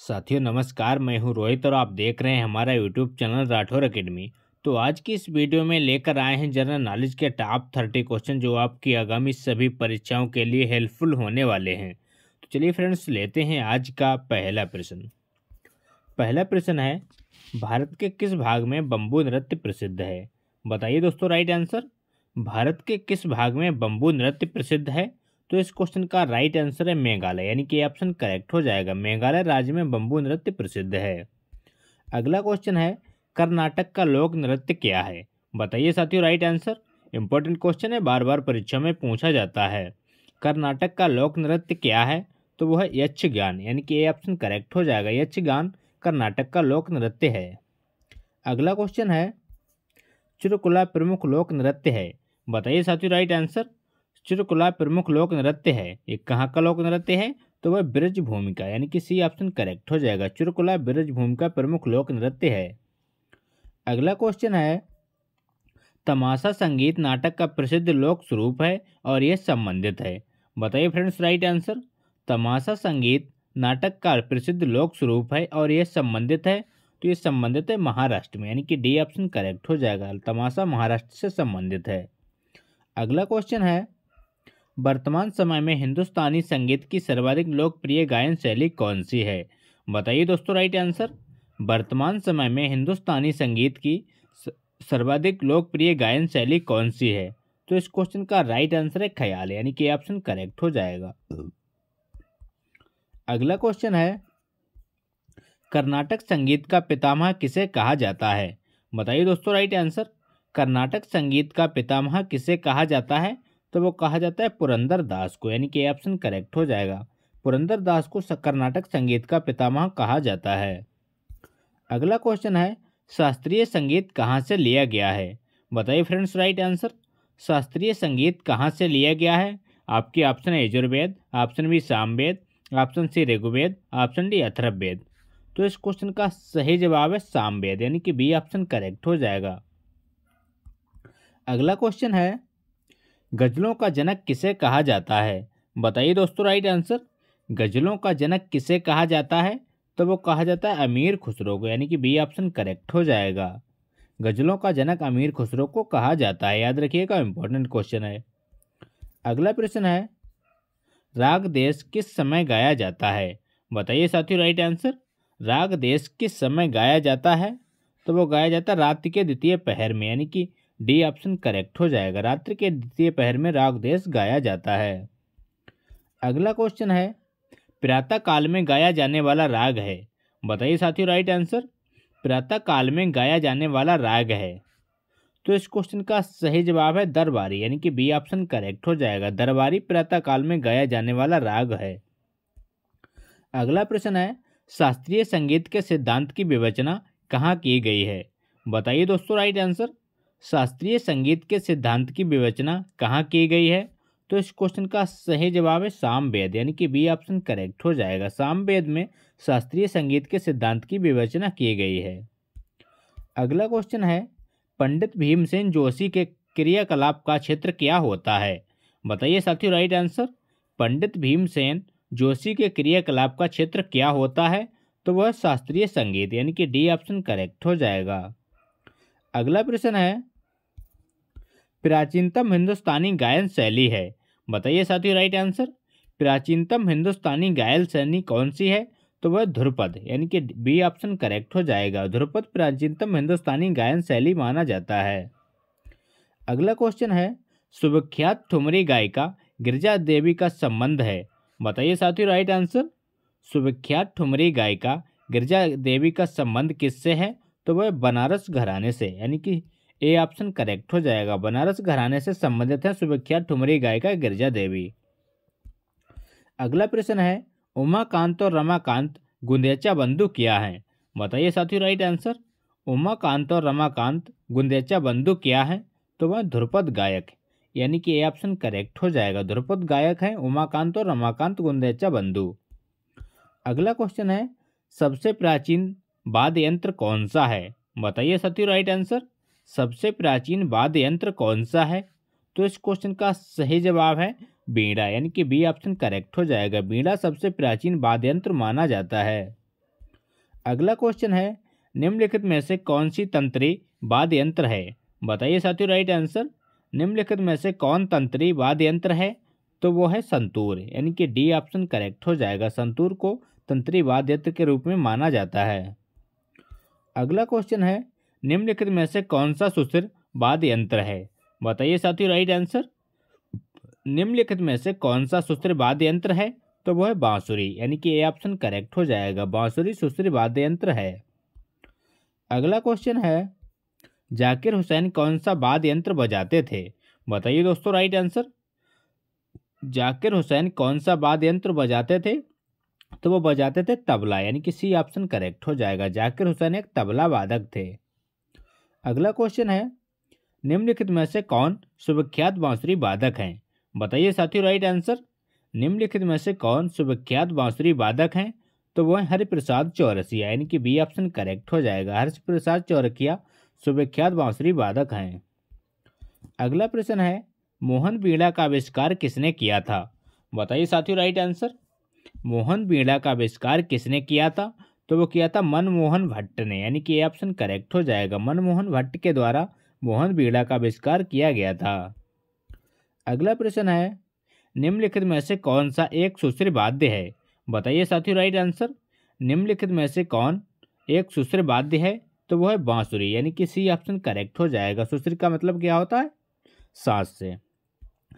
साथियों नमस्कार, मैं हूं रोहित और आप देख रहे हैं हमारा यूट्यूब चैनल राठौर एकेडमी। तो आज की इस वीडियो में लेकर आए हैं जनरल नॉलेज के टॉप 30 क्वेश्चन जो आपकी आगामी सभी परीक्षाओं के लिए हेल्पफुल होने वाले हैं। तो चलिए फ्रेंड्स, लेते हैं आज का पहला प्रश्न। पहला प्रश्न है, भारत के किस भाग में बम्बू नृत्य प्रसिद्ध है? बताइए दोस्तों राइट आंसर। भारत के किस भाग में बम्बू नृत्य प्रसिद्ध है? तो इस क्वेश्चन का राइट आंसर है मेघालय, यानी कि ऑप्शन करेक्ट हो जाएगा। मेघालय राज्य में बम्बू नृत्य प्रसिद्ध है। अगला क्वेश्चन है, कर्नाटक का लोक नृत्य क्या है? बताइए साथियों राइट आंसर। इंपॉर्टेंट क्वेश्चन है, बार बार परीक्षा में पूछा जाता है। कर्नाटक का लोक नृत्य क्या है? तो वो है यक्षगान, यानी कि ये ऑप्शन करेक्ट हो जाएगा। यक्षगान कर्नाटक का लोक नृत्य है। अगला क्वेश्चन है, चित्रकला प्रमुख लोक नृत्य है? बताइए साथियों राइट आंसर। चित्रकला प्रमुख लोक नृत्य है, ये कहाँ का लोक नृत्य है? तो वह ब्रज भूमिका, यानी कि सी ऑप्शन करेक्ट हो जाएगा। चित्रकला ब्रज भूमिका प्रमुख लोक नृत्य है। अगला क्वेश्चन है, तमाशा संगीत नाटक का प्रसिद्ध लोक स्वरूप है और यह संबंधित है। बताइए फ्रेंड्स राइट आंसर। तमाशा संगीत नाटक का प्रसिद्ध लोक स्वरूप है और यह संबंधित है, तो ये संबंधित है महाराष्ट्र में, यानी कि डी ऑप्शन करेक्ट हो जाएगा। तमाशा महाराष्ट्र से संबंधित है। अगला क्वेश्चन है, वर्तमान समय में हिंदुस्तानी संगीत की सर्वाधिक लोकप्रिय गायन शैली कौन सी है? बताइए दोस्तों राइट आंसर। वर्तमान समय में हिंदुस्तानी संगीत की सर्वाधिक लोकप्रिय गायन शैली कौन सी है? तो इस क्वेश्चन का राइट आंसर है ख्याल, यानी कि ऑप्शन करेक्ट हो जाएगा। अगला क्वेश्चन है, कर्नाटक संगीत का पितामह किसे कहा जाता है? बताइए दोस्तों राइट आंसर। कर्नाटक संगीत का पितामह किसे कहा जाता है? तो वो कहा जाता है पुरंदर दास को, यानी कि ऑप्शन करेक्ट हो जाएगा। पुरंदर दास को कर्नाटक संगीत का पितामह कहा जाता है। अगला क्वेश्चन है, शास्त्रीय संगीत कहाँ से लिया गया है? बताइए फ्रेंड्स राइट आंसर। शास्त्रीय संगीत कहाँ से लिया गया है? आपके ऑप्शन है Yajurveda, option B Samaveda, option C Rigveda, option D Atharvaveda. तो इस क्वेश्चन का सही जवाब है सामवेद, यानी कि बी ऑप्शन करेक्ट हो जाएगा। अगला क्वेश्चन है, गजलों का जनक किसे कहा जाता है? बताइए दोस्तों राइट आंसर। गजलों का जनक किसे कहा जाता है? तो वो कहा जाता है अमीर खुसरो को, यानी कि बी ऑप्शन करेक्ट हो जाएगा। गजलों का जनक अमीर खुसरो को कहा जाता है, याद रखिएगा, इंपॉर्टेंट क्वेश्चन है। अगला प्रश्न है, राग देश किस समय गाया जाता है? बताइए साथियों राइट आंसर। राग देश किस समय गाया जाता है? तो वो गाया जाता है रात्रि के द्वितीय पहर में, यानी कि डी ऑप्शन करेक्ट हो जाएगा। रात्रि के द्वितीय पहर में राग देश गाया जाता है। अगला क्वेश्चन है, प्रातः काल में गाया जाने वाला राग है? बताइए साथियों राइट आंसर। प्रातः काल में गाया जाने वाला राग है, तो इस क्वेश्चन का सही जवाब है दरबारी, यानी कि बी ऑप्शन करेक्ट हो जाएगा। दरबारी प्रातः काल में गाया जाने वाला राग है। अगला प्रश्न है, शास्त्रीय संगीत के सिद्धांत की विवेचना कहाँ की गई है? बताइए दोस्तों राइट आंसर। शास्त्रीय संगीत के सिद्धांत की विवेचना कहाँ की गई है? तो इस क्वेश्चन का सही जवाब है सामवेद, यानी कि बी ऑप्शन करेक्ट हो जाएगा। सामवेद में शास्त्रीय संगीत के सिद्धांत की विवेचना की गई है। अगला क्वेश्चन है, पंडित भीमसेन जोशी के क्रियाकलाप का क्षेत्र क्या होता है? बताइए साथियों राइट आंसर। पंडित भीमसेन जोशी के क्रियाकलाप का क्षेत्र क्या होता है? तो वह शास्त्रीय संगीत, यानी कि डी ऑप्शन करेक्ट हो जाएगा। अगला प्रश्न है, प्राचीनतम हिंदुस्तानी गायन शैली है? बताइए साथियों राइट आंसर। प्राचीनतम हिंदुस्तानी गायन शैली कौन सी है? तो वह ध्रुपद, यानी कि बी ऑप्शन करेक्ट हो जाएगा। ध्रुपद प्राचीनतम हिंदुस्तानी गायन शैली माना जाता है। अगला क्वेश्चन है, सुविख्यात ठुमरी गायिका गिरिजा देवी का संबंध है? बताइए साथियों राइट आंसर। सुविख्यात ठुमरी गायिका गिरिजा देवी का संबंध किससे है? तो वह बनारस घराने से, यानी कि ए ऑप्शन करेक्ट हो जाएगा। बनारस घराने से संबंधित है सुविख्यात ठुमरी गायिका गिरिजा देवी। अगला प्रश्न है, उमाकांत और रमाकांत गुंदेचा बंधु क्या हैं? बताइए साथियों राइट आंसर। उमाकांत और रमाकांत गुंदेचा बंधु क्या हैं? तो वह ध्रुपद गायक, यानी कि ए ऑप्शन करेक्ट हो जाएगा। ध्रुपद गायक हैं उमाकांत और रमाकांत गुंदेचा बंधु। अगला क्वेश्चन है, सबसे प्राचीन वाद्य यंत्र कौन सा है? बताइए साथियों राइट आंसर। सबसे प्राचीन वाद्य यंत्र कौन सा है? तो इस क्वेश्चन का सही जवाब है बीड़ा, यानी कि बी ऑप्शन करेक्ट हो जाएगा। बीड़ा सबसे प्राचीन वाद्य यंत्र माना जाता है। अगला क्वेश्चन है, निम्नलिखित में से कौन सी तंत्री वाद्य यंत्र है? बताइए साथियों राइट आंसर। निम्नलिखित में से कौन तंत्री वाद्य यंत्र है? तो वो है संतूर, यानी कि डी ऑप्शन करेक्ट हो जाएगा। संतूर को तंत्री वाद्य यंत्र के रूप में माना जाता है। अगला क्वेश्चन है, निम्नलिखित में से कौन सा सुस्थिर वाद्य यंत्र है? बताइए साथियों राइट आंसर। निम्नलिखित में से कौन सा सुस्थिर वाद्य यंत्र है? तो वो है बांसुरी, यानी कि ए ऑप्शन करेक्ट हो जाएगा। बांसुरी सुस्थिर वाद्य यंत्र है। अगला क्वेश्चन है, जाकिर हुसैन कौन सा वाद्य यंत्र बजाते थे? बताइए दोस्तों राइट आंसर। जाकिर हुसैन कौन सा वाद्य यंत्र बजाते थे? तो वो बजाते थे तबला, यानी कि सी ऑप्शन करेक्ट हो जाएगा। जाकिर हुसैन एक तबला वादक थे। अगला क्वेश्चन है, निम्नलिखित में से कौन सुविख्यात बांसुरी वादक हैं? बताइए साथियों राइट आंसर। निम्नलिखित में से कौन सुविख्यात बांसुरी वादक हैं? तो वो है हरिप्रसाद चौरसिया, यानी कि बी ऑप्शन करेक्ट हो जाएगा। हरिप्रसाद चौरसिया सुविख्यात बांसुरी वादक हैं। अगला प्रश्न है, मोहन बीड़ा का आविष्कार किसने किया था? बताइए साथियों राइट आंसर। मोहन बीड़ा का आविष्कार किसने किया था? तो वो किया था मनमोहन भट्ट ने, यानी कि ये ऑप्शन करेक्ट हो जाएगा। मनमोहन भट्ट के द्वारा मोहन बीड़ा का आविष्कार किया गया था। अगला प्रश्न है, निम्नलिखित में से कौन सा एक सुस्थिर वाद्य है? बताइए साथियों राइट आंसर। निम्नलिखित में से कौन एक सुस्थिर वाद्य है? तो वो है बांसुरी, यानी कि सी ऑप्शन करेक्ट हो जाएगा। सुस्थिर का मतलब क्या होता है? सांस से।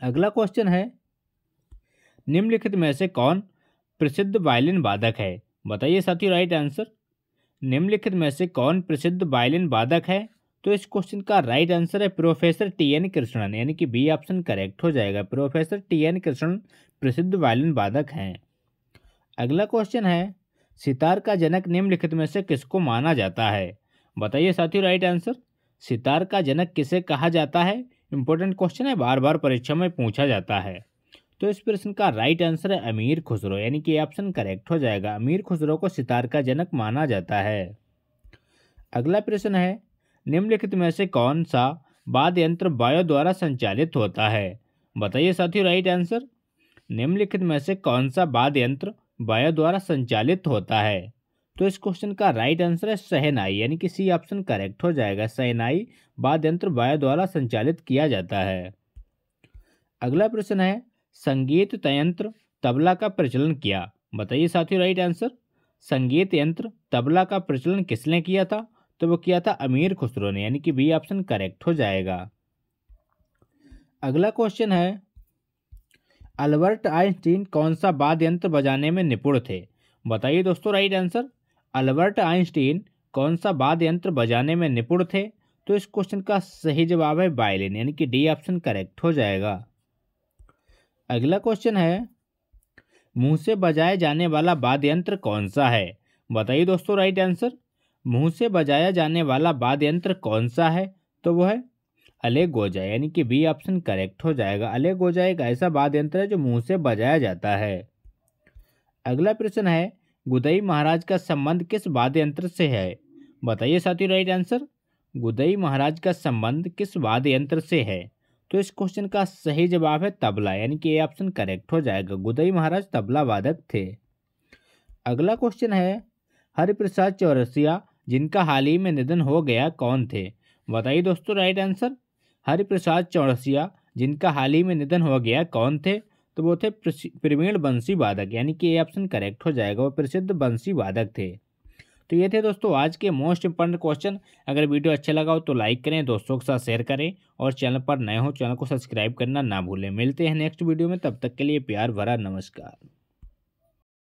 अगला क्वेश्चन है, निम्नलिखित में से कौन प्रसिद्ध वायलिन वादक है? बताइए साथियों राइट आंसर। निम्नलिखित में से कौन प्रसिद्ध वायलिन वादक है? तो इस क्वेश्चन का राइट आंसर है प्रोफेसर टी.एन. कृष्णन, यानी कि बी ऑप्शन करेक्ट हो जाएगा। Professor TN. कृष्णन प्रसिद्ध वायलिन वादक हैं। अगला क्वेश्चन है, सितार का जनक निम्नलिखित में से किसको माना जाता है? बताइए साथियों राइट आंसर। सितार का जनक किसे कहा जाता है? इंपॉर्टेंट क्वेश्चन है, बार बार परीक्षा में पूछा जाता है। तो इस प्रश्न का राइट आंसर है अमीर खुसरो, यानी कि ऑप्शन करेक्ट हो जाएगा। अमीर खुसरो को सितार का जनक माना जाता है। अगला प्रश्न है, निम्नलिखित में से कौन सा वाद्य यंत्र वायु द्वारा संचालित होता है? बताइए साथियों राइट आंसर। निम्नलिखित में से कौन सा वाद्य यंत्र वायु द्वारा संचालित होता है? तो इस क्वेश्चन का राइट आंसर है शहनाई, यानी कि सी ऑप्शन करेक्ट हो जाएगा। शहनाई वाद्य यंत्र वायु द्वारा संचालित किया जाता है। अगला प्रश्न है, संगीत यंत्र तबला का प्रचलन किया? बताइए साथियों राइट आंसर। संगीत यंत्र तबला का प्रचलन किसने किया था? तो वो किया था अमीर खुसरो ने, यानी कि बी ऑप्शन करेक्ट हो जाएगा। अगला क्वेश्चन है, अल्बर्ट आइंस्टीन कौन सा वाद्य यंत्र बजाने में निपुण थे? बताइए दोस्तों राइट आंसर। अल्बर्ट आइंस्टीन कौन सा वाद्य यंत्र बजाने में निपुण थे? तो इस क्वेश्चन का सही जवाब है वायलिन, यानी कि डी ऑप्शन करेक्ट हो जाएगा। अगला क्वेश्चन है, मुंह से बजाया जाने वाला वाद्य यंत्र कौन सा है? बताइए दोस्तों राइट आंसर। मुंह से बजाया जाने वाला वाद्य यंत्र कौन सा है? तो वो है अलेगोजा, यानी कि बी ऑप्शन करेक्ट हो जाएगा। अलेगोजा एक ऐसा वाद्य यंत्र है जो मुंह से बजाया जाता है। अगला प्रश्न है, गुदई महाराज का संबंध किस वाद्य यंत्र से है? बताइए साथियों राइट आंसर। गुदई महाराज का संबंध किस वाद्य यंत्र से है? तो इस क्वेश्चन का सही जवाब है तबला, यानी कि ए ऑप्शन करेक्ट हो जाएगा। गुदई महाराज तबला वादक थे। अगला क्वेश्चन है, हरिप्रसाद चौरसिया जिनका हाल ही में निधन हो गया कौन थे? बताइए दोस्तों राइट आंसर। हरिप्रसाद चौरसिया जिनका हाल ही में निधन हो गया कौन थे? तो वो थे प्रवीण बंसी वादक, यानी कि ए ऑप्शन करेक्ट हो जाएगा। वो प्रसिद्ध बंसी वादक थे। तो ये थे दोस्तों आज के मोस्ट इंपॉर्टेंट क्वेश्चन। अगर वीडियो अच्छा लगा हो तो लाइक करें, दोस्तों के साथ शेयर करें और चैनल पर नए हो चैनल को सब्सक्राइब करना ना भूलें। मिलते हैं नेक्स्ट वीडियो में, तब तक के लिए प्यार भरा नमस्कार।